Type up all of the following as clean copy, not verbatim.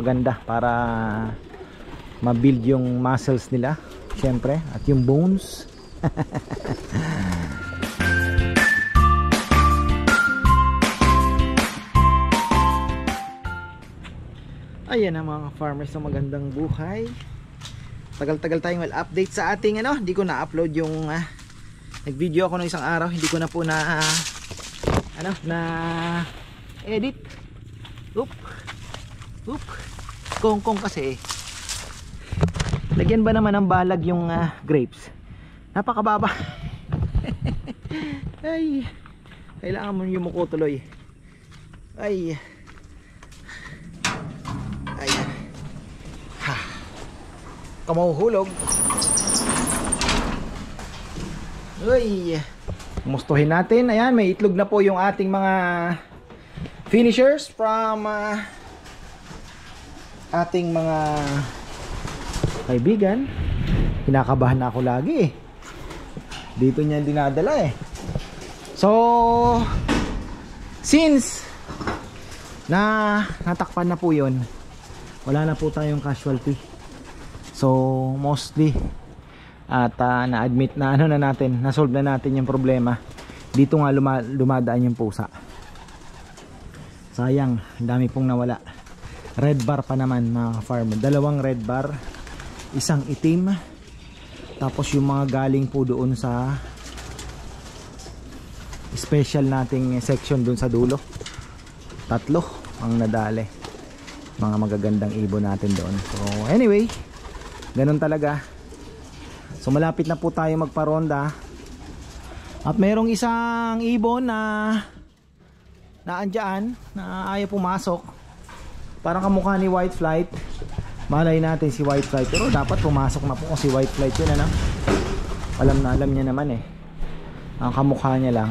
maganda para ma-build yung muscles nila, syempre, at yung bones. Ayan ang mga farmers ng magandang buhay. Tagal-tagal tayong update sa ating hindi ko na-upload yung nag-video ako ng isang araw, hindi ko na po na edit. Kongkong kasi. Lagyan ba naman ng balag yung grapes? Napakababa. Ay, kailangan mo yumuko tuloy. Ay. Kamahuhulog. Uy, mustuhin natin. Ayan, may itlog na po yung ating mga finishers from ating mga kaibigan. Kinakabahan na ako lagi dito niya dinadala So since natakpan na po yun, wala na po tayong casualty. So mostly at na-admit na na-solve na natin yung problema. Dito nga dumadaan yung pusa. Sayang, dami pong nawala. Red bar pa naman mga farmer. 2 red bar, 1 itim. Tapos yung mga galing po doon sa special nating section doon sa dulo. 3 ang nadali. Mga magagandang ibon natin doon. So anyway, ganun talaga. So malapit na po tayo magparonda. At merong isang ibon na andyan, na ayaw pumasok. Parang kamukha ni White Flight. Malay natin si White Flight, pero dapat pumasok na po si White Flight yun. Alam niya naman ang kamukha niya lang.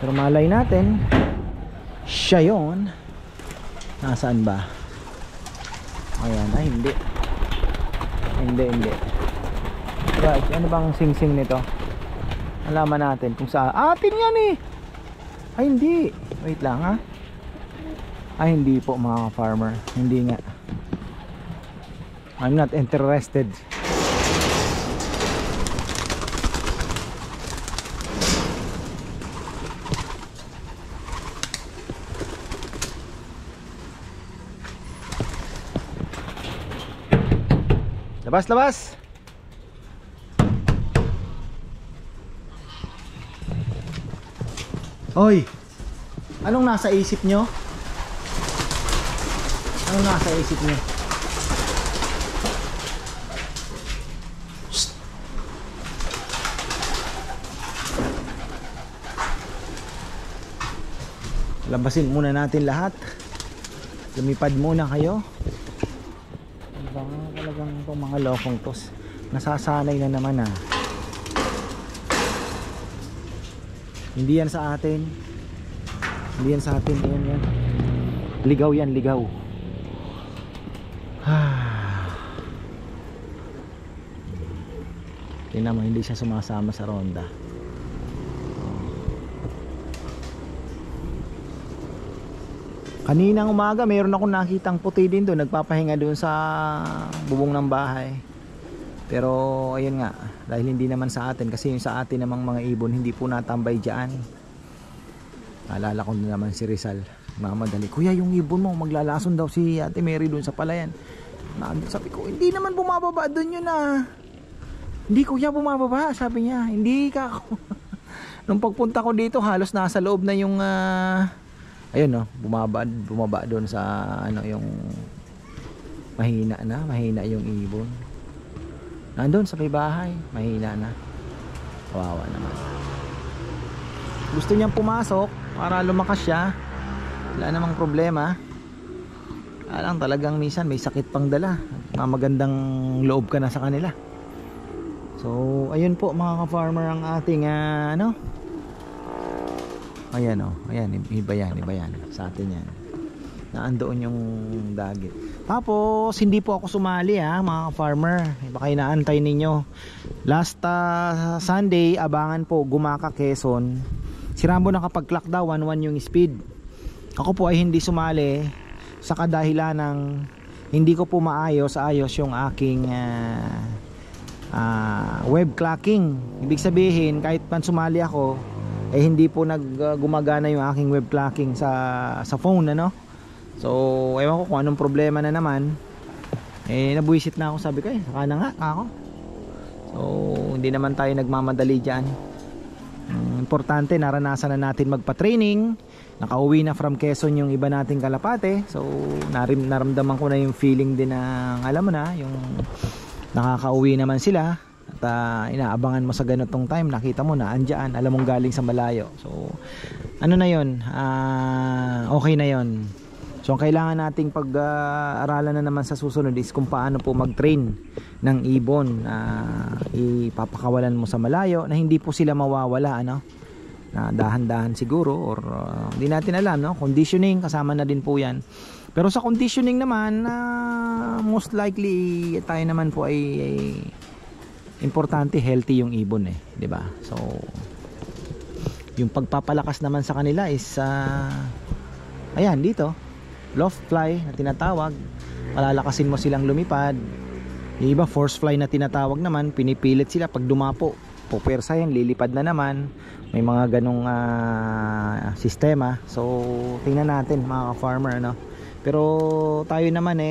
Pero malay natin siya yun. Nasaan ba? Ayan, hindi. Right, ano bang sing-sing nito? Alaman natin kung sa atin yan Ay hindi. Wait lang Ay hindi po mga farmer. Hindi nga. I'm not interested. Labas! Hoy! Anong nasa isip nyo? Anong nasa isip nyo? Shhh! Labasin muna natin lahat. Lumipad muna kayo. Talagang itong mga lokong tos nasasanay na naman Hindi yan sa atin. Yan ligaw yan. Tingnan mo, hindi siya sumasama sa ronda. Kaninang umaga mayroon akong nakitang puti din doon, nagpapahinga doon sa bubong ng bahay. Pero ayun nga, dahil hindi naman sa atin, kasi yung sa atin namang mga ibon hindi po natambay dyan. Alala ko naman si Rizal, mamadali, kuya yung ibon mo maglalason daw si Ate Mary doon sa palayan. Sabi ko, hindi naman bumababa doon yun Hindi kuya bumababa, sabi niya. Hindi ka ako. Nung pagpunta ko dito halos nasa loob na yung ayun bumaba doon sa yung mahina yung ibon. Nandun sa may bahay, mahina na. Kawawa naman. Gusto niyang pumasok para lumakas siya. Wala namang problema. Alang talagang minsan may sakit pang dala. Magandang loob ka na sa kanila. So ayun po mga ka-farmer ang ating ayan iba yan sa atin yan. Naandoon yung dagit. Tapos hindi po ako sumali mga farmer. Baka inaantay ninyo. Last Sunday, abangan po Gumaka, Quezon. Si Rambo nakapag-clock daw 1-1 yung speed. ako po ay hindi sumali sa kadahilan ng hindi ko po ayos yung aking web clocking. Ibig sabihin kahit pan sumali ako hindi po gumagana yung aking web clocking sa phone, ano. So ewan ko kung anong problema na naman. Nabuisit na ako, sabi ko saka na nga ako. So hindi naman tayo nagmamadali dyan. Importante naranasan na natin magpa-training. Nakauwi na from Quezon yung iba nating kalapate. So naramdaman ko na yung feeling din ng alam mo na, yung nakakauwi naman sila. At inaabangan mo sa ganitong time, nakita mo na andyan, alam mong galing sa malayo. So ano na yun, okay na yun. So ang kailangan nating pag-aralan na naman sa susunod is kung paano po mag-train ng ibon. Ipapakawalan mo sa malayo na hindi po sila mawawala, ano. Na dahan-dahan siguro or hindi natin alam, no. Conditioning kasama na din po yan. Pero sa conditioning naman, most likely tayo naman po ay importante healthy yung ibon, 'di ba? So yung pagpapalakas naman sa kanila is ayan dito, loft fly na tinatawag. Palalakasin mo silang lumipad. Yung iba force fly na tinatawag naman, pinipilit sila pag dumapo. Pupersa yan, lilipad na naman. May mga ganong sistema. So tingnan natin mga ka-farmer, ano. Pero tayo naman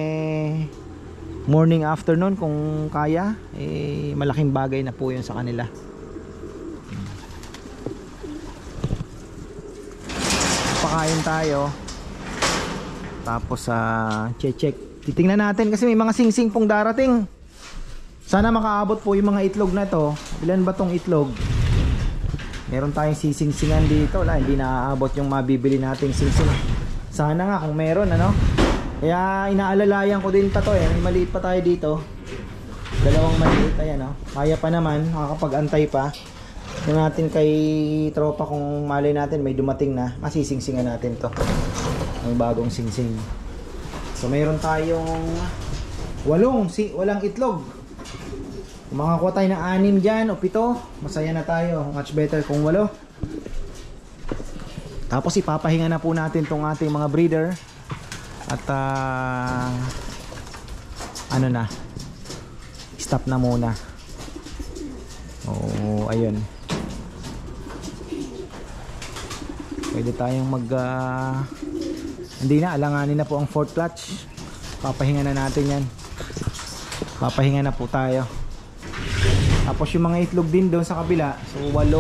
morning afternoon kung kaya, malaking bagay na po yun sa kanila. Pakain tayo. Tapos check. Titingnan natin kasi may mga singsing pong darating. Sana makaabot po yung mga itlog na to. Ilan ba tong itlog? Meron tayong sisingsingan dito. Wala, hindi naaabot yung mabibili nating singsing. Sana nga kung meron, ano. Kaya inaalalayan ko din pa to, may maliit pa tayo dito. Dalawang maliit, ayan, no. Kaya pa naman, makakapag-antay pa. Yung natin kay tropa kung malay natin may dumating na, masisingsingan natin to. Ang bagong singsing. So mayroon tayong walang itlog. Kung makakuha tayo ng 6 dyan o 7, masaya na tayo. Much better kung 8. Tapos ipapahinga na po natin tong ating mga breeder. At ano na, stop na muna. Ayun. Pwede tayong hindi na, alanganin na po ang 4th clutch. Papahinga na natin yan. Papahinga na po tayo. Tapos yung mga itlog din doon sa kabila. So 8.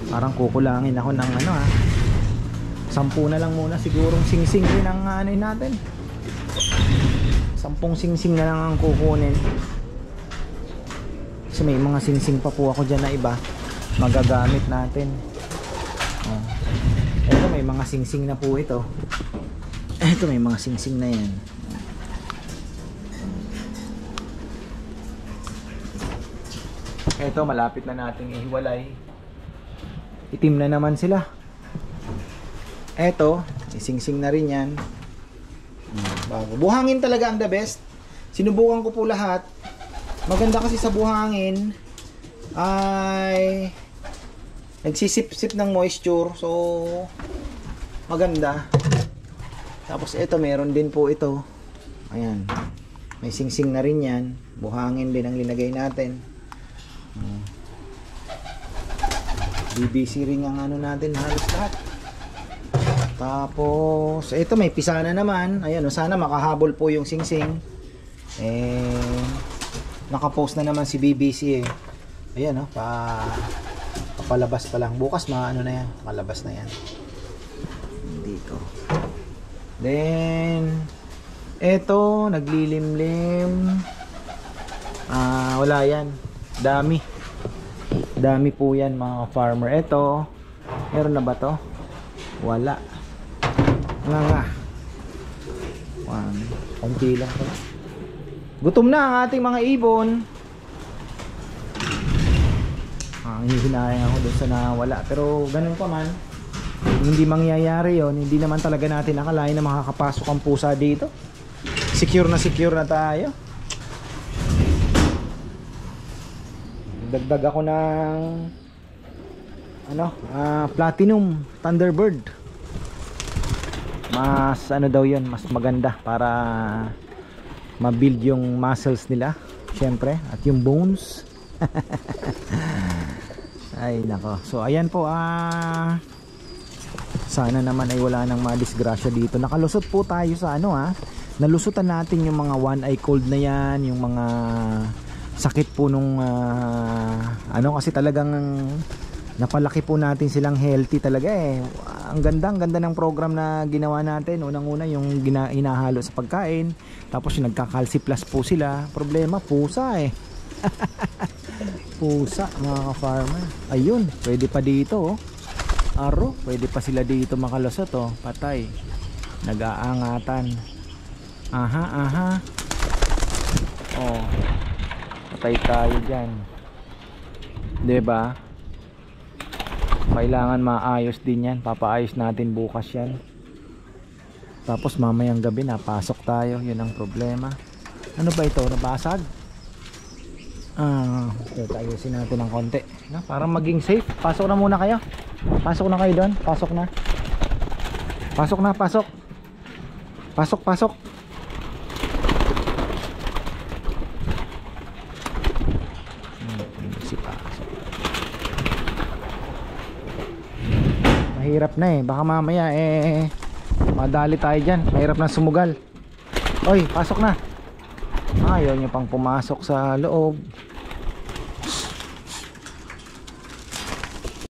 Parang kukulangin ako ng 10 na lang muna sigurong singsing din ang natin. 10 singsing na lang ang kukunin. Kasi may mga singsing pa po ako dyan na iba magagamit natin. Ito may mga singsing na po ito. Ito may mga singsing na yan. Ito malapit na nating ihiwalay. Itim na naman sila. Eto, isingsing na rin yan. Bago. Buhangin talaga ang the best. Sinubukan ko po lahat. Maganda kasi sa buhangin ay nagsisip-sip ng moisture. So maganda. Tapos ito meron din po ito. Ayan. May singsing na rin yan. Buhangin din ang linagay natin. BBC ring ang natin halos lahat. Tapos ito may pisana naman. Ayan, sana makahabol po yung singsing. Nakapost na naman si BBC Ayan, papalabas pa lang. Bukas na yan, palabas na yan. Dito. Then ito naglilimlim. Wala yan. Dami po yan mga farmer. Ito, meron na ba to? Wala. Nga. Konti lang to. Gutom na ang ating mga ibon. Hihinayang ako doon sa nawala. Pero ganun pa man, hindi mangyayari yon. Hindi naman talaga natin nakalain na makakapasok ang pusa dito. Secure na tayo. Dagdag ako ng platinum thunderbird. mas ano daw yun, mas maganda para ma-build yung muscles nila syempre, at yung bones. Ay nako, so ayan po, sana naman ay wala nang madisgrasya dito. Nakalusot po tayo sa ano, nalusutan natin yung mga one eye cold na yan, yung mga sakit po nung ano, kasi talagang napalaki po natin silang healthy talaga eh. Ang ganda ng program na ginawa natin. Unang-una yung hinahalo sa pagkain, tapos yung nagka-calci plus po sila. Problema, pusa eh. Pusa mga ka-farmer. Ayun, pwede pa dito oh. Aro, pwede pa sila dito makalusot oh. Patay, nag-aangatan. Aha. Oh, patay tayo dyan, diba? Kailangan maayos din yan. Papaayos natin bukas yan. Tapos mamayang gabi napasok tayo. Yun ang problema. Ano ba ito? Nabasag? Ayusin natin ng konti na, para maging safe. Pasok na muna kayo. Pasok na kayo doon. Pasok na. Pasok na, pasok. Pasok. Mahirap na eh, baka mamaya madali tayo dyan. Mahirap na sumugal. Oy, pasok na. Ayaw nyo pang pumasok sa loob.